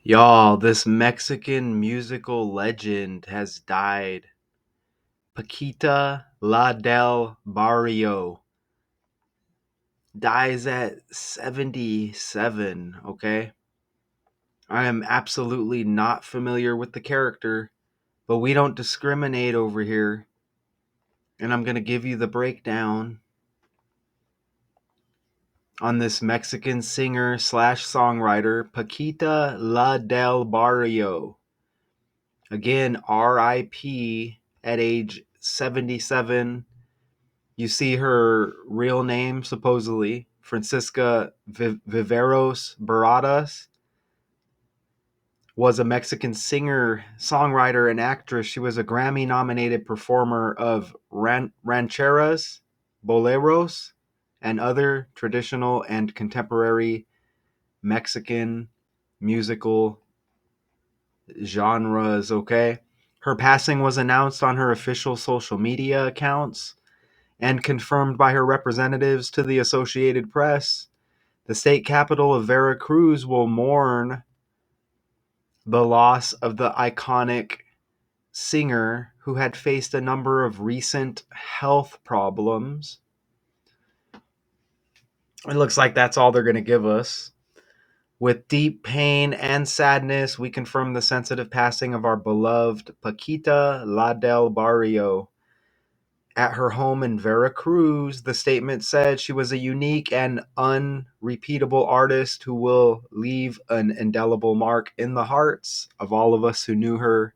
Y'all, this Mexican musical legend has died. Paquita La del Barrio dies at 77, okay? I am absolutely not familiar with the character, but we don't discriminate over here. And I'm going to give you the breakdown on this Mexican singer slash songwriter, Paquita La del Barrio. Again, R.I.P. at age 77. You see her real name, supposedly, Francisca Viveros Baradas, was a Mexican singer, songwriter, and actress. She was a Grammy nominated performer of rancheras, boleros, and other traditional and contemporary Mexican musical genres, okay? Her passing was announced on her official social media accounts and confirmed by her representatives to the Associated Press. The state capital of Veracruz will mourn the loss of the iconic singer who had faced a number of recent health problems. It looks like that's all they're going to give us. With deep pain and sadness, we confirm the sensitive passing of our beloved Paquita La del Barrio. At her home in Veracruz, the statement said she was a unique and unrepeatable artist who will leave an indelible mark in the hearts of all of us who knew her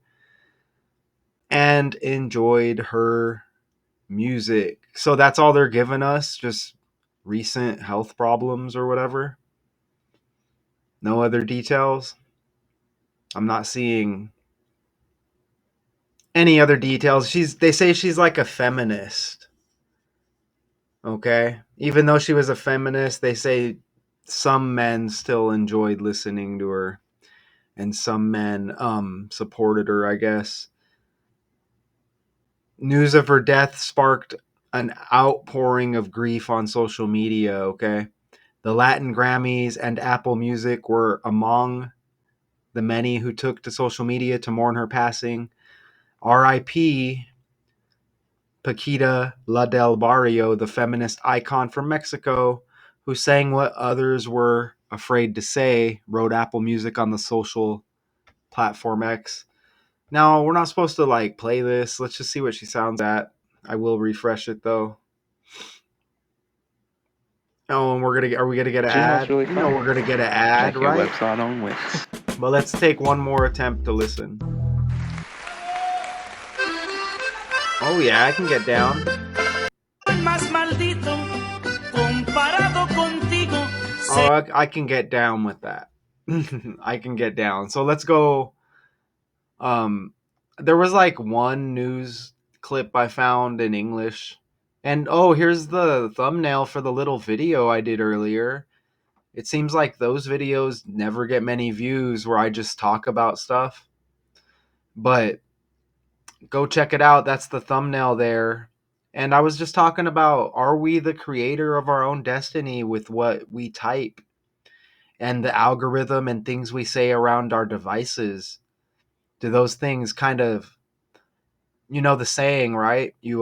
and enjoyed her music. So that's all they're giving us, just recent health problems or whatever. No other details. I'm not seeing any other details. They say she's like a feminist. Okay? Even though she was a feminist, they say some men still enjoyed listening to her and some men supported her, I guess. News of her death sparked an outpouring of grief on social media, okay? The Latin Grammys and Apple Music were among the many who took to social media to mourn her passing. R.I.P. Paquita La del Barrio, the feminist icon from Mexico, who sang what others were afraid to say, wrote Apple Music on the social platform X. Now, we're not supposed to like play this. Let's just see what she sounds at. I will refresh it though. Oh, and are we gonna get an ad? Really We're gonna get an ad, Check your right? website on Wix. But let's take one more attempt to listen. Oh yeah, I can get down. Oh, I can get down with that. I can get down. So let's go. There was like one news clip I found in English, and oh, here's the thumbnail for the little video I did earlier. It seems like those videos never get many views where I just talk about stuff, but go check it out. That's the thumbnail there. And I was just talking about, are we the creator of our own destiny with what we type and the algorithm and things we say around our devices? Do those things kind of, the saying, right? You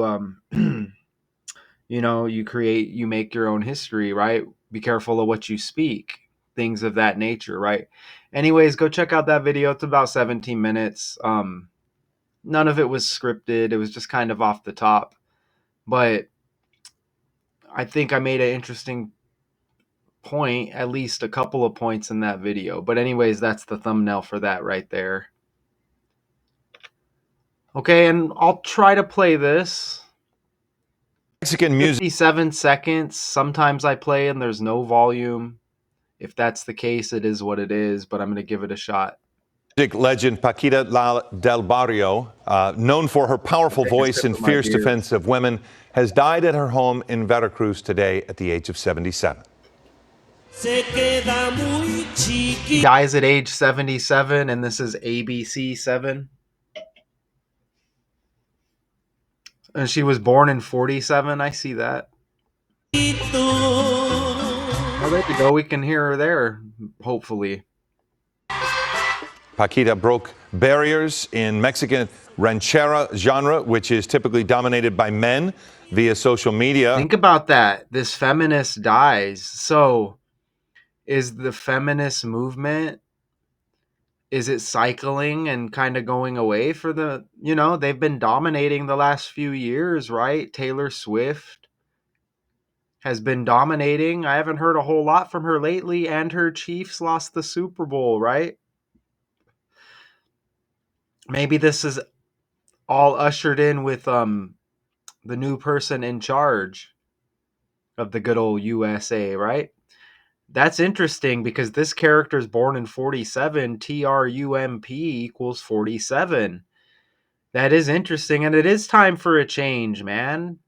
make your own history, right? Be careful of what you speak, things of that nature, right? Anyways, go check out that video. It's about 17 minutes. None of it was scripted. It was just kind of off the top. But I think I made an interesting point, at least a couple of points in that video. But anyways, that's the thumbnail for that right there. Okay, and I'll try to play this. Mexican music. 57 seconds. Sometimes I play and there's no volume. If that's the case, it is what it is, but I'm going to give it a shot. Music legend Paquita La del Barrio, known for her powerful voice and fierce defense of women, has died at her home in Veracruz today at the age of 77. He dies at age 77, and this is ABC 7. And she was born in 47. I see that. Oh, there we go. We can hear her there, hopefully. Paquita broke barriers in Mexican ranchera genre, which is typically dominated by men via social media. Think about that. This feminist dies. So, is the feminist movement, is it cycling and kind of going away for the, they've been dominating the last few years, right? Taylor Swift has been dominating. I haven't heard a whole lot from her lately, and her Chiefs lost the Super Bowl, right? Maybe this is all ushered in with the new person in charge of the good old USA, right? That's interesting because this character is born in 47. TRUMP equals 47. That is interesting, and it is time for a change, man.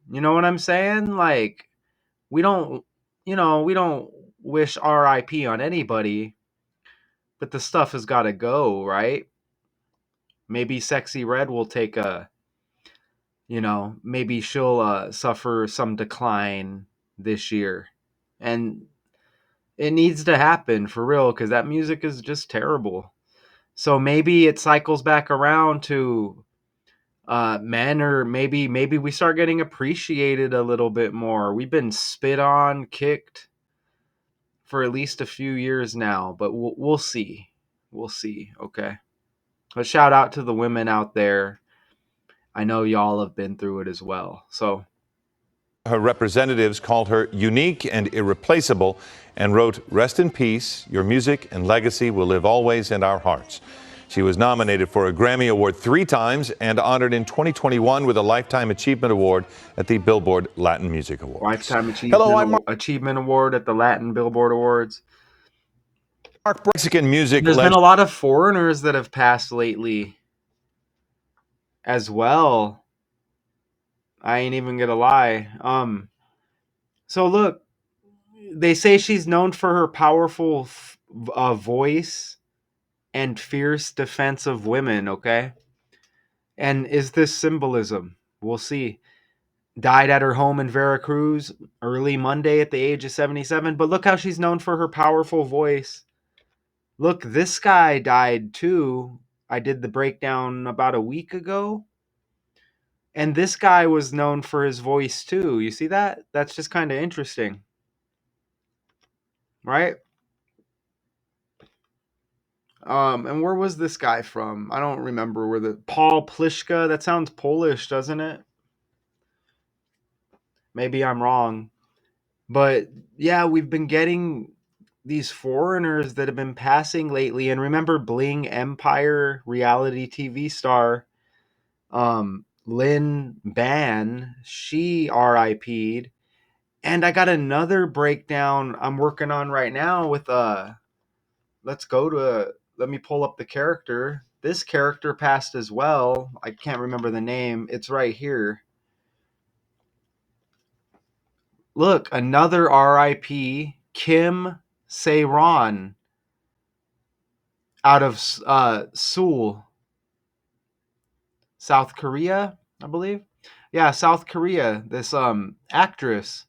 You know what I'm saying? Like, we don't, we don't wish RIP on anybody, but the stuff has got to go, right? Maybe Sexy Red will take a, maybe she'll suffer some decline this year. And it needs to happen for real because that music is just terrible. So maybe it cycles back around to men, or maybe we start getting appreciated a little bit more. We've been spit on, kicked for at least a few years now, but we'll see. We'll see. Okay. But shout out to the women out there. I know y'all have been through it as well. So Her representatives called her unique and irreplaceable and wrote, "Rest in peace. Your music and legacy will live always in our hearts." She was nominated for a Grammy Award 3 times and honored in 2021 with a Lifetime Achievement Award at the Billboard Latin Music Awards. Lifetime Hello, I'm Achievement Award at the Latin Billboard Awards. Mark. Mexican music There's been legend. a lot of foreigners that have passed lately as well. I ain't even gonna lie. So look, they say she's known for her powerful voice and fierce defense of women. Okay, and is this symbolism? We'll see. Died at her home in Veracruz early Monday at the age of 77. But look how she's known for her powerful voice. Look, this guy died too. I did the breakdown about a week ago. And this guy was known for his voice too. You see that? That's just kind of interesting, right? And where was this guy from? I don't remember where the Paul Pliszka. That sounds Polish, doesn't it? Maybe I'm wrong. But yeah, we've been getting these foreigners that have been passing lately. And remember Bling Empire reality TV star Lynn Ban, she RIP'd. And I got another breakdown I'm working on right now with let me pull up the character. This character passed as well. I can't remember the name. It's right here. Look, another RIP, Kim Se-ron out of Seoul, South Korea, I believe. Yeah, South Korea. This actress.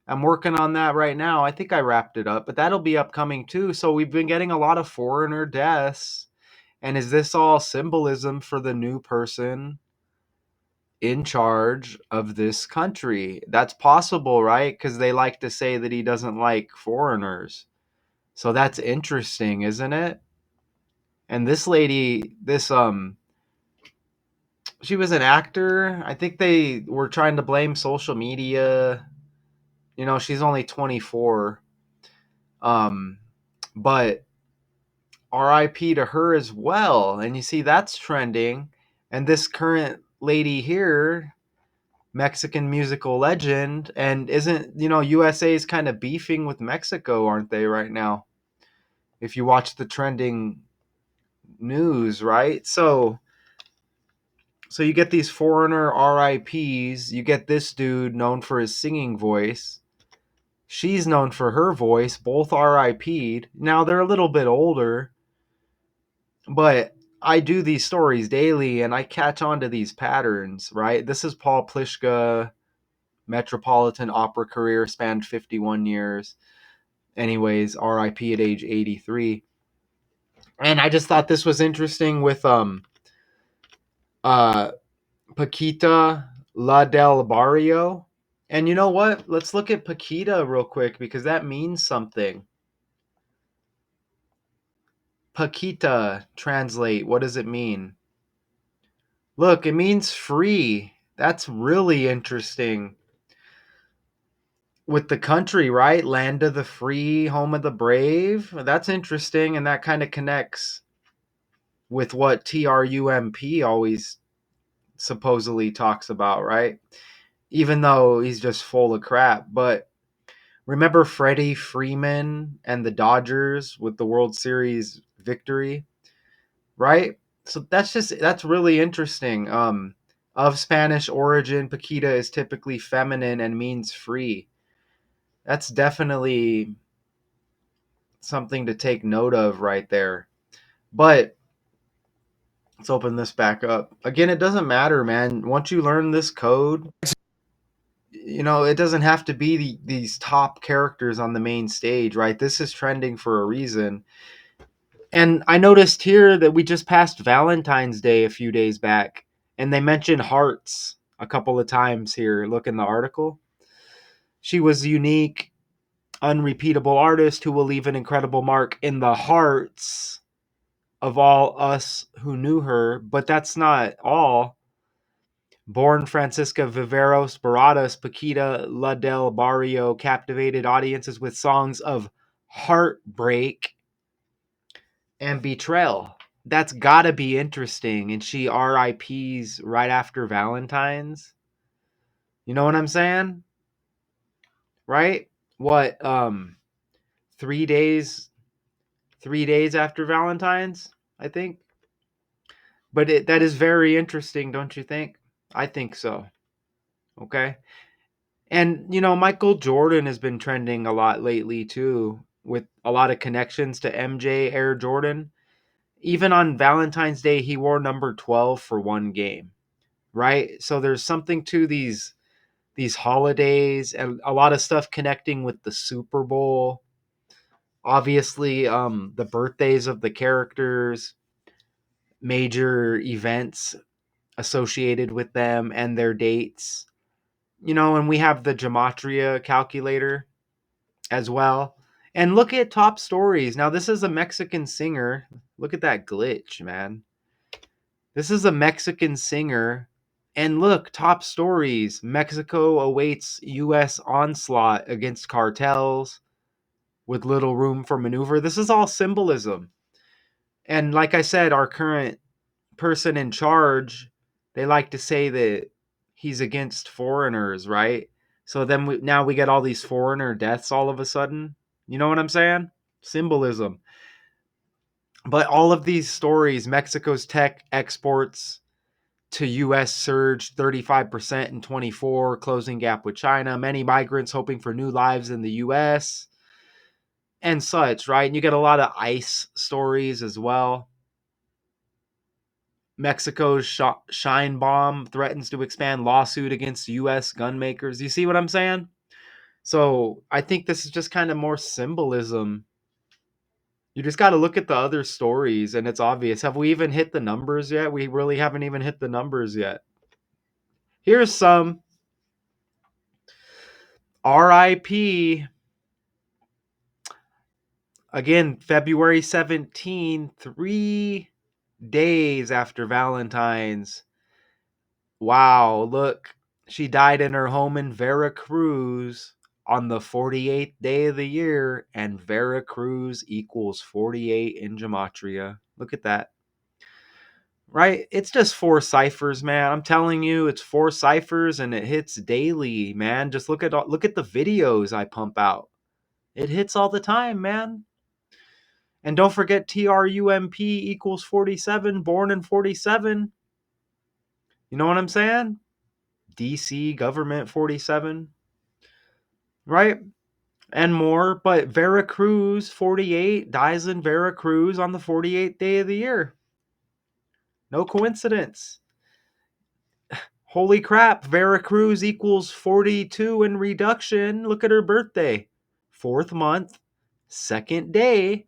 I'm working on that right now. I think I wrapped it up, but that'll be upcoming too. So we've been getting a lot of foreigner deaths. And is this all symbolism for the new person in charge of this country? That's possible, right? Because they like to say that he doesn't like foreigners. So that's interesting, isn't it? And this lady, she was an actor. I think they were trying to blame social media. She's only 24. Um, but RIP to her as well. And you see, that's trending. And this current lady here, Mexican musical legend, and isn't, USA is kind of beefing with Mexico, aren't they, right now? If you watch the trending news, right? So you get these foreigner RIPs, you get this dude known for his singing voice. She's known for her voice, both RIP'd. Now they're a little bit older, but I do these stories daily and I catch on to these patterns, right? This is Paul Pliszka, Metropolitan Opera career spanned 51 years. Anyways, RIP at age 83. And I just thought this was interesting with uh Paquita La del Barrio. And you know what? Let's look at Paquita real quick because that means something. Paquita, translate. What does it mean? Look, it means free. That's really interesting. With the country, right? Land of the free, home of the brave. That's interesting, and that kind of connects with what TRUMP always supposedly talks about, right? Even though he's just full of crap. But remember Freddie Freeman and the Dodgers with the World Series victory, right? So that's really interesting. Of Spanish origin, Paquita is typically feminine and means free. That's definitely something to take note of right there. But let's open this back up. Again, it doesn't matter, man. Once you learn this code, it doesn't have to be these top characters on the main stage, right? This is trending for a reason. And I noticed here that we just passed Valentine's Day a few days back, and they mentioned hearts a couple of times here. Look in the article. She was a unique, unrepeatable artist who will leave an incredible mark in the hearts of all us who knew her. But that's not all. Born Francisca Viveros Baradas, Paquita La del Barrio captivated audiences with songs of heartbreak and betrayal. That's gotta be interesting. And she R.I.P.'s right after Valentine's. You know what I'm saying? Right? What? 3 days, 3 days after Valentine's, I think. But that is very interesting, don't you think? I think so. Okay. And Michael Jordan has been trending a lot lately too, with a lot of connections to MJ Air Jordan. Even on Valentine's Day, he wore number 12 for one game, right? So there's something to these holidays and a lot of stuff connecting with the Super Bowl. Obviously, the birthdays of the characters, major events associated with them and their dates. And we have the gematria calculator as well. And look at top stories. Now, this is a Mexican singer. Look at that glitch, man. This is a Mexican singer. And look, top stories. Mexico awaits U.S. onslaught against cartels with little room for maneuver. This is all symbolism. And like I said, our current person in charge, they like to say that he's against foreigners, right? So then now we get all these foreigner deaths all of a sudden. You know what I'm saying? Symbolism. But all of these stories, Mexico's tech exports to US surged 35% in 24, closing gap with China. Many migrants hoping for new lives in the US and such, right? And you get a lot of ICE stories as well. Mexico's Shine Bomb threatens to expand lawsuit against U.S. gun makers. You see what I'm saying? So I think this is just kind of more symbolism. You just got to look at the other stories, and it's obvious. Have we even hit the numbers yet? We really haven't even hit the numbers yet. Here's some RIP. Again, February 17, 3 days after Valentine's. Wow, look, she died in her home in Veracruz on the 48th day of the year, and Veracruz equals 48 in Gematria. Look at that. Right? It's just four ciphers, man. I'm telling you, it's four ciphers and it hits daily, man. Just look at the videos I pump out. It hits all the time, man. And don't forget TRUMP equals 47, born in 47. You know what I'm saying? DC government 47, right? And more. But Veracruz 48 dies in Veracruz on the 48th day of the year. No coincidence. Holy crap, Veracruz equals 42 in reduction. Look at her birthday. Fourth month, second day,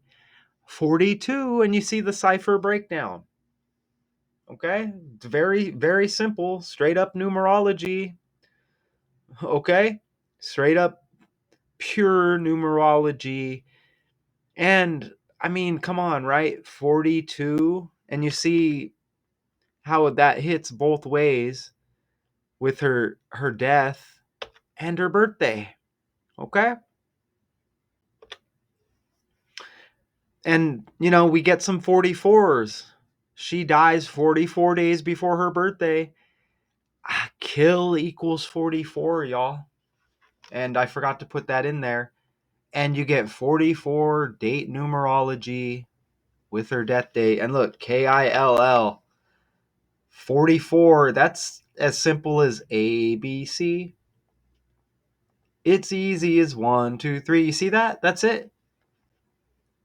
42, and you see the cipher breakdown. Okay? It's very, very simple, straight up numerology. Okay? Straight up pure numerology. And I mean, come on, right? 42. And you see how that hits both ways with her death and her birthday. Okay? And we get some 44s. She dies 44 days before her birthday. Kill equals 44, y'all. And I forgot to put that in there. And you get 44 date numerology with her death date. And look, KILL 44. That's as simple as ABC. It's easy as 1, 2, 3. You see that? That's it.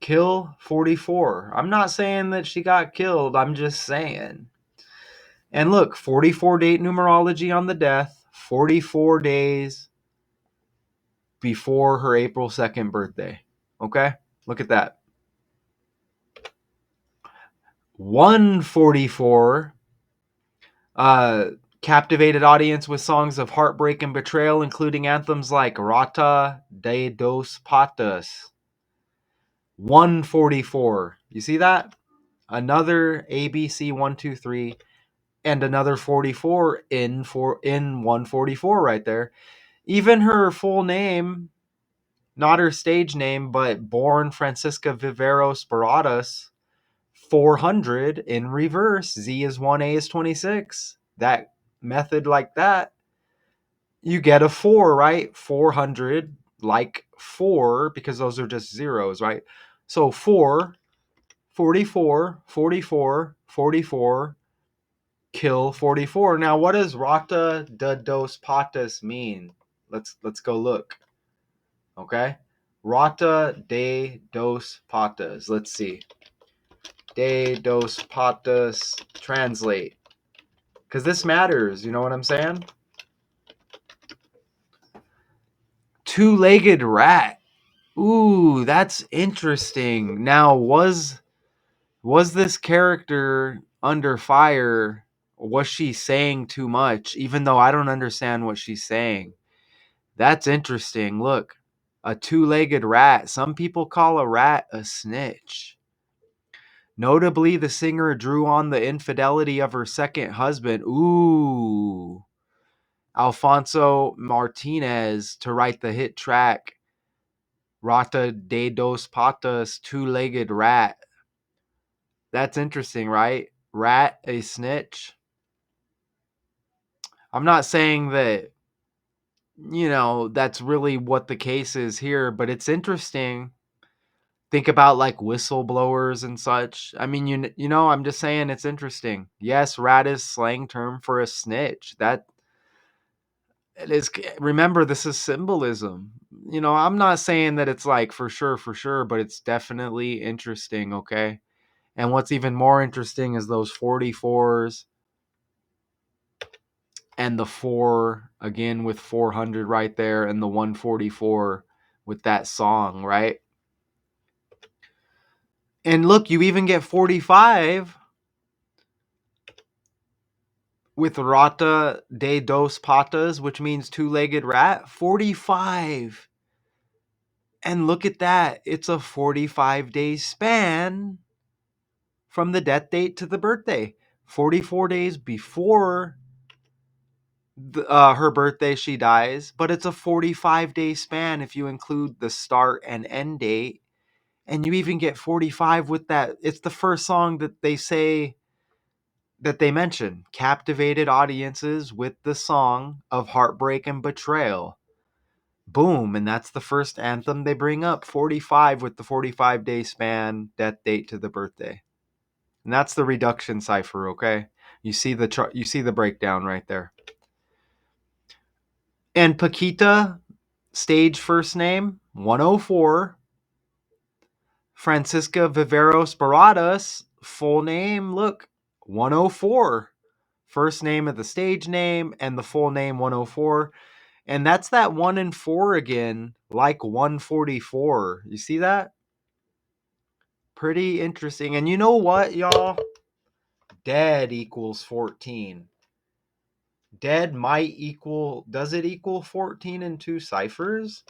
Kill 44. I'm not saying that she got killed. I'm just saying. And look, 44 date numerology on the death, 44 days before her April 2nd birthday. Okay? Look at that. 144 uh captivated audience with songs of heartbreak and betrayal, including anthems like Rata de dos Patas. 144. You see that? Another ABC 1, 2, 3, and another 44 in 144 right there. Even her full name, not her stage name, but born Francisca Viveros Baradas, 400 in reverse. Z is 1, A is 26. That method like that, you get a 4, right? 400, like 4, because those are just zeros, right? So 4, 44, 44, 44, kill 44. Now, what does Rata de dos Patas mean? Let's go look. Okay? Rata de dos Patas. Let's see. De dos Patas translate. Because this matters, you know what I'm saying? Two-legged rat. Ooh, that's interesting. Now, was this character under fire? Was she saying too much, even though I don't understand what she's saying? That's interesting. Look, a two-legged rat. Some people call a rat a snitch. Notably, the singer drew on the infidelity of her second husband, Alfonso Martinez, to write the hit track Rata de dos Patas, two-legged rat. That's interesting, right? Rat, a snitch. I'm not saying that, that's really what the case is here, but it's interesting. Think about like whistleblowers and such. I mean, I'm just saying it's interesting. Yes, rat is slang term for a snitch. That it is. Remember, this is symbolism. I'm not saying that it's like for sure, but it's definitely interesting. Okay. And what's even more interesting is those 44s and the 4 again with 400 right there, and the 144 with that song, right? And look, you even get 45 with Rata de dos Patas, which means two-legged rat. 45. And look at that. It's a 45-day span from the death date to the birthday. 44 days before her birthday, she dies, but it's a 45-day span if you include the start and end date. And you even get 45 with that. It's the first song that they mention captivated audiences with the song of heartbreak and betrayal. Boom. And that's the first anthem they bring up. 45 with the 45-day span, death date to the birthday. And that's the reduction cipher, okay? You see the breakdown right there. And Paquita, stage first name, 104. Francisca Viveros Baradas, full name, look, 104. First name of the stage name and the full name 104. And that's that 1 and 4 again, like 144. You see that? Pretty interesting. And you know what, y'all? Dead equals 14. Dead might equal, does it equal 14 in two ciphers?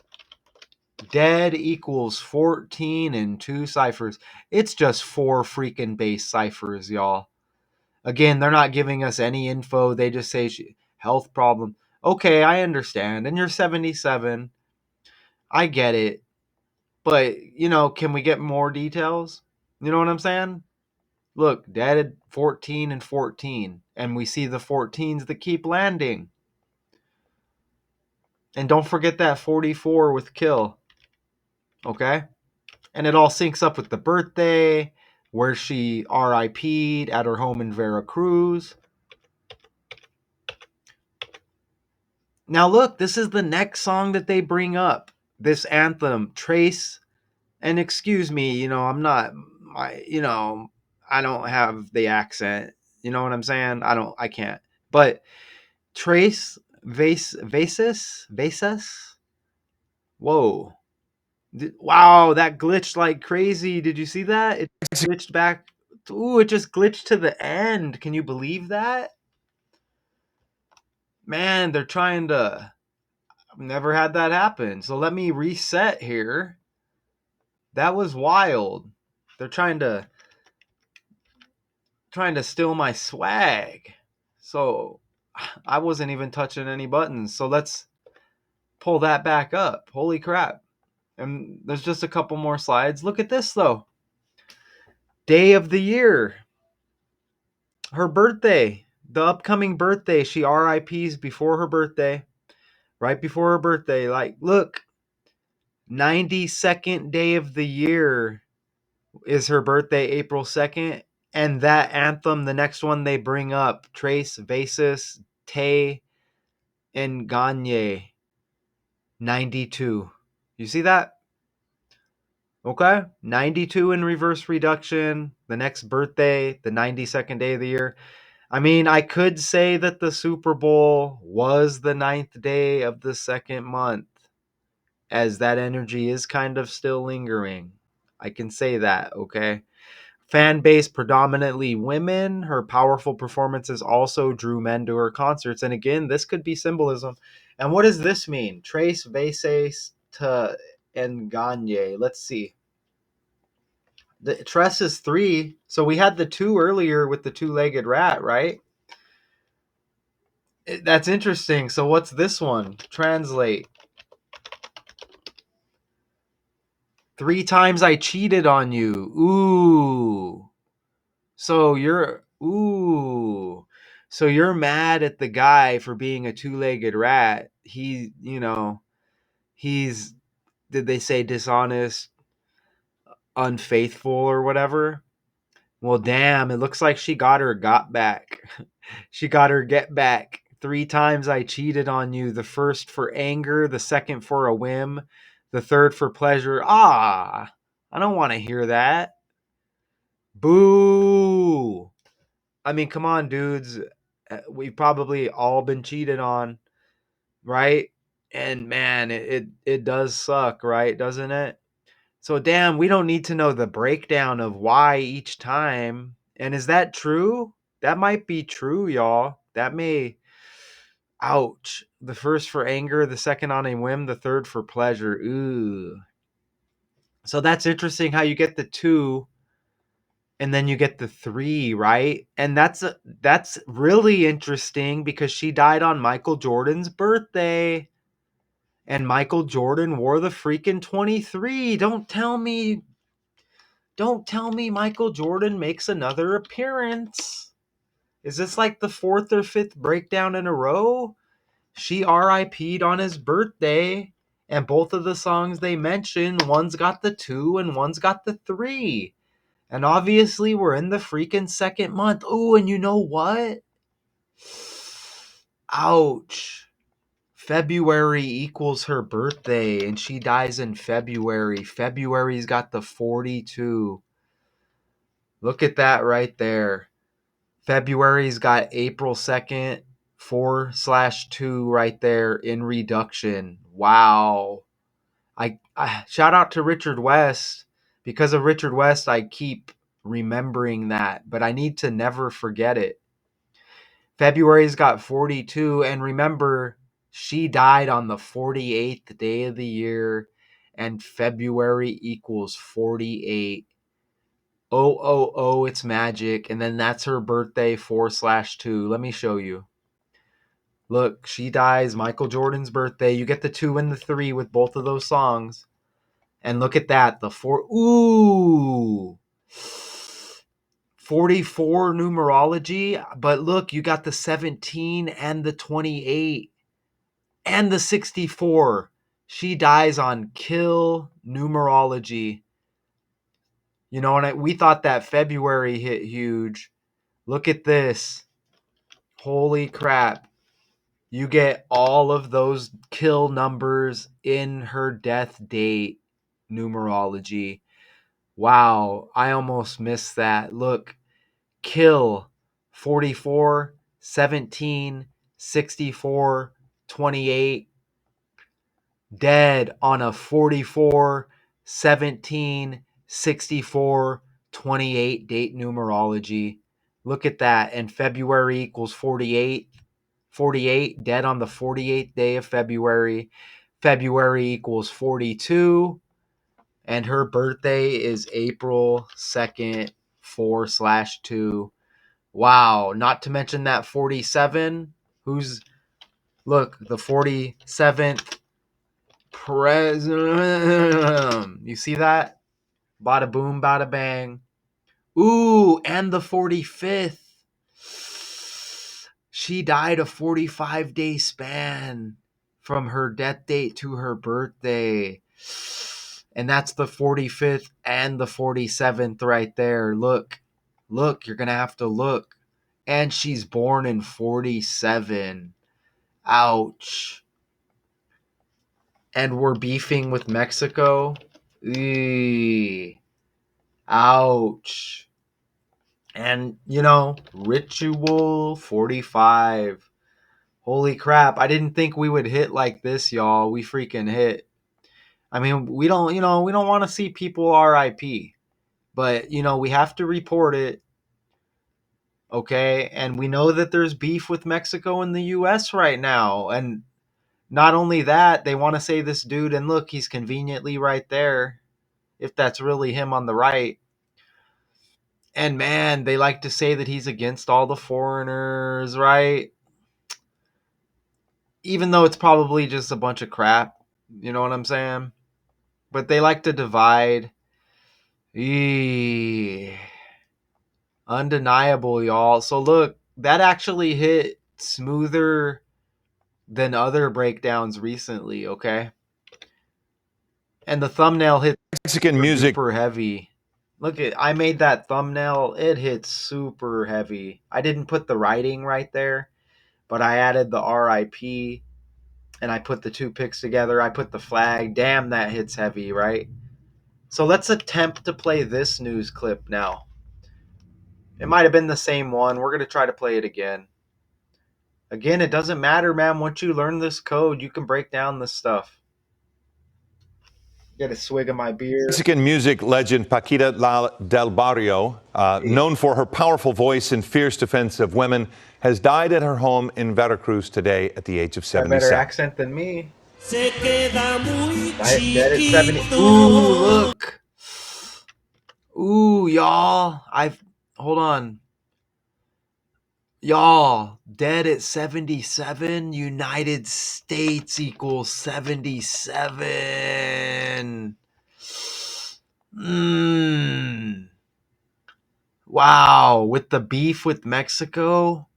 Dead equals 14 in two ciphers. It's just four freaking base ciphers, y'all. Again, they're not giving us any info. They just say health problem. Okay, I understand. And you're 77. I get it. But, can we get more details? You know what I'm saying? Look, dead 14 and 14. And we see the 14s that keep landing. And don't forget that 44 with kill. Okay? And it all syncs up with the birthday, where she R.I.P'd at her home in Veracruz. Now, look, this is the next song that they bring up. This anthem, Trace. And excuse me, I'm not, I don't have the accent. You know what I'm saying? I can't. But Trace Vasas? Whoa. Wow, that glitched like crazy. Did you see that? It glitched back. Ooh, it just glitched to the end. Can you believe that? Man, they're trying to. I've never had that happen. So let me reset here. That was wild. They're trying to steal my swag. So I wasn't even touching any buttons. So let's pull that back up. Holy crap. And there's just a couple more slides. Look at this though. Day of the year. Her birthday. The upcoming birthday. She RIPs before her birthday. Right before her birthday. Like, look. 92nd day of the year is her birthday, April 2nd. And that anthem, the next one they bring up, Trace, Vasis, Tay, and Gagne, 92. You see that? Okay. 92 in reverse reduction. The next birthday, the 92nd day of the year. I mean, I could say that the Super Bowl was the ninth day of the second month, as that energy is kind of still lingering. I can say that, okay? Fan base predominantly women. Her powerful performances also drew men to her concerts. And again, this could be symbolism. And what does this mean? Trace Veses to Engagne. Let's see. The Tress is 3. So we had the 2 earlier with the two-legged rat, right? That's interesting. So what's this one? Translate. 3 times I cheated on you. Ooh. So you're mad at the guy for being a two-legged rat. He's, did they say dishonest, unfaithful or whatever? Well, damn, it looks like she got her got back. She got her get back. 3 times I cheated on you. The first for anger, the second for a whim, the third for pleasure. Ah, I don't want to hear that. Boo. I mean, come on, dudes. We've probably all been cheated on, right? And man, it does suck, right? Doesn't it? So damn, we don't need to know the breakdown of why each time. And is that true? That might be true, y'all. That may, ouch. The first for anger, the second on a whim, the third for pleasure. Ooh. So that's interesting how you get the 2 and then you get the 3, right? And that's really interesting because she died on Michael Jordan's birthday. And Michael Jordan wore the freaking 23. Don't tell me Michael Jordan makes another appearance. Is this like the 4th or 5th breakdown in a row? She RIP'd on his birthday, and both of the songs they mentioned, one's got the 2 and one's got the 3. And obviously, we're in the freaking second month. Ooh, and you know what? Ouch. February equals her birthday, and she dies in February. February's got the 42. Look at that right there. February's got April 2nd, 4/2 right there in reduction. Wow. I shout out to Richard West Because of Richard West, I keep remembering that, but I need to never forget it. February's got 42, and remember, she died on the 48th day of the year, and February equals 48. Oh, oh, oh, it's magic. And then that's her birthday, 4/2. Let me show you. Look, she dies Michael Jordan's birthday. You get the 2 and the 3 with both of those songs. And look at that, the 4. Ooh. 44 numerology, but look, you got the 17 and the 28 and the 64. She dies on kill numerology. You know, and we thought that February hit huge. Look at this. Holy crap. You get all of those kill numbers in her death date numerology. Wow, I almost missed that. Look, kill 44, 17, 64, 28, dead on a 44, 17, 64, 28 date numerology. Look at that. And February equals 48. 48, dead on the 48th day of February. February equals 42. And her birthday is April 2nd, 4/2. Wow. Not to mention that 47. Who's, look, the 47th president. You see that? Bada boom, bada bang. Ooh, and the 45th. She died a 45-day span from her death date to her birthday. And that's the 45th and the 47th right there. Look, you're going to have to look. And she's born in 47. Ouch. And we're beefing with Mexico. Eee. Ouch. And, you know, Ritual 45. Holy crap. I didn't think we would hit like this, y'all. We freaking hit. I mean, we don't want to see people R.I.P. But, we have to report it. Okay? And we know that there's beef with Mexico and the US right now. And not only that, they want to say this dude, and look, he's conveniently right there, if that's really him on the right. And man, they like to say that he's against all the foreigners, right? Even though it's probably just a bunch of crap. You know what I'm saying? But they like to divide. Eee. Undeniable, y'all. So look, that actually hit smoother than other breakdowns recently, okay? And the thumbnail hit Mexican music. super heavy. Look at, I made that thumbnail. It hit super heavy. I didn't put the writing right there, but I added the R.I.P. and I put the two pics together. I put the flag. Damn, that hits heavy, right? So let's attempt to play this news clip now. It might have been the same one. We're going to try to play it again. Again, it doesn't matter, man. Once you learn this code, you can break down this stuff. Get a swig of my beer. Mexican music legend Paquita del Barrio, known for her powerful voice and fierce defense of women, has died at her home in Veracruz today at the age of Got a better 77. accent than me. Dead at 70. Ooh, look. Ooh, y'all. Hold on. Y'all, dead at 77. United States equals 77. Wow, with the beef with Mexico,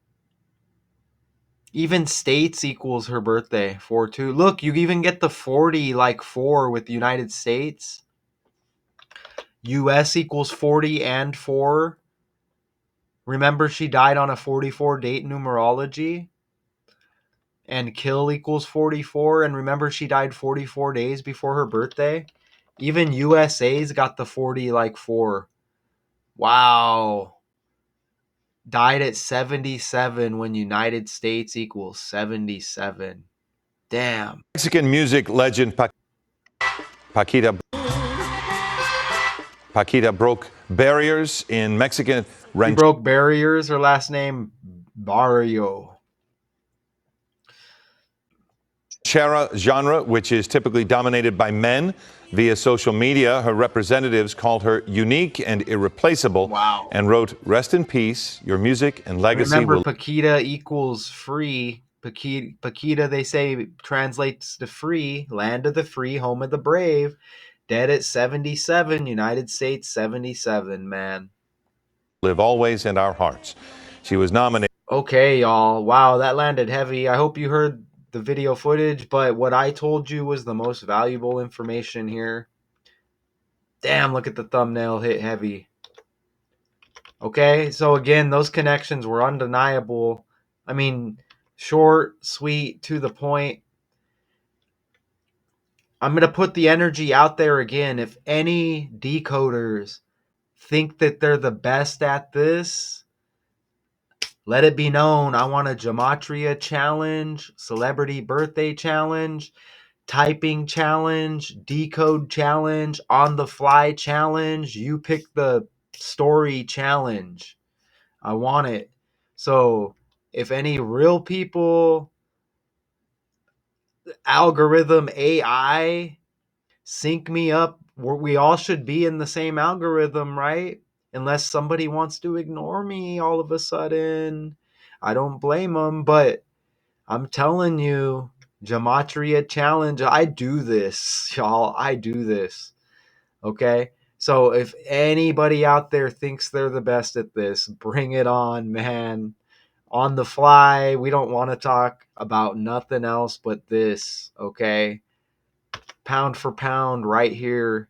even states equals her birthday, 4/2. Look, you even get the 40 like 4 with the United States. US equals 40 and 4. Remember, she died on a 44 date numerology. And kill equals 44. And remember, she died 44 days before her birthday. Even USA's got the 40 like 4. Wow. Died at 77 when United States equals 77. Damn. Mexican music legend Paquita Paquita broke barriers in Mexican She broke barriers. Her last name, Barrio. ranchera genre, which is typically dominated by men. Via social media, her representatives called her unique and irreplaceable Wow. and wrote, "Rest in peace. Your music and legacy Remember, will Paquita equals free. Paquita, they say, translates to free, land of the free, home of the brave. Dead at 77, United States 77, man. live always in our hearts." She was nominated Okay, y'all. Wow, that landed heavy. I hope you heard the video footage, but what I told you was the most valuable information here. Damn, look at the thumbnail hit heavy. Okay, so again, those connections were undeniable. I mean, short, sweet, to the point. I'm going to put the energy out there again. If any decoders think that they're the best at this, let it be known. I want a gematria challenge, celebrity birthday challenge, typing challenge, decode challenge, on the fly challenge. You pick the story challenge. I want it. So if any real people, algorithm AI, sync me up, we all should be in the same algorithm, right? Unless somebody wants to ignore me all of a sudden. I don't blame them, but I'm telling you, Gematria Challenge, I do this, y'all. I do this. Okay? So if anybody out there thinks they're the best at this, bring it on, man. On the fly, we don't want to talk about nothing else but this, okay? Pound for pound, right here,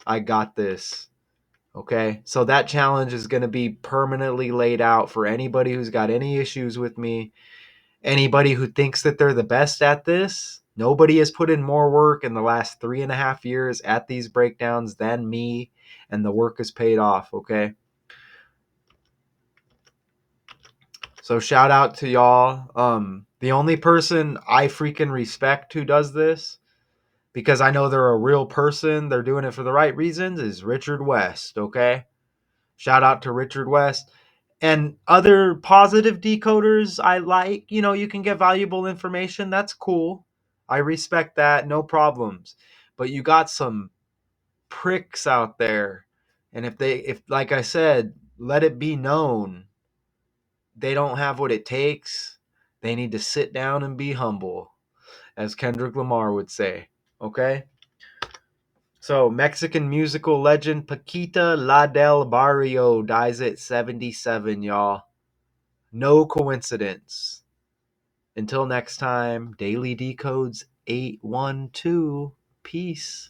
I got this. Okay? So that challenge is going to be permanently laid out for anybody who's got any issues with me. Anybody who thinks that they're the best at this, nobody has put in more work in the last 3.5 years at these breakdowns than me, and the work is paid off, okay? So shout out to y'all. The only person I freaking respect who does this, because I know they're a real person, they're doing it for the right reasons, is Richard West, okay? Shout out to Richard West. And other positive decoders I like. You can get valuable information. That's cool. I respect that. No problems. But you got some pricks out there. And if like I said, let it be known they don't have what it takes, they need to sit down and be humble, as Kendrick Lamar would say. Okay? So, Mexican musical legend Paquita La del Barrio dies at 77, y'all. No coincidence. Until next time, Daily Decodes 812. Peace.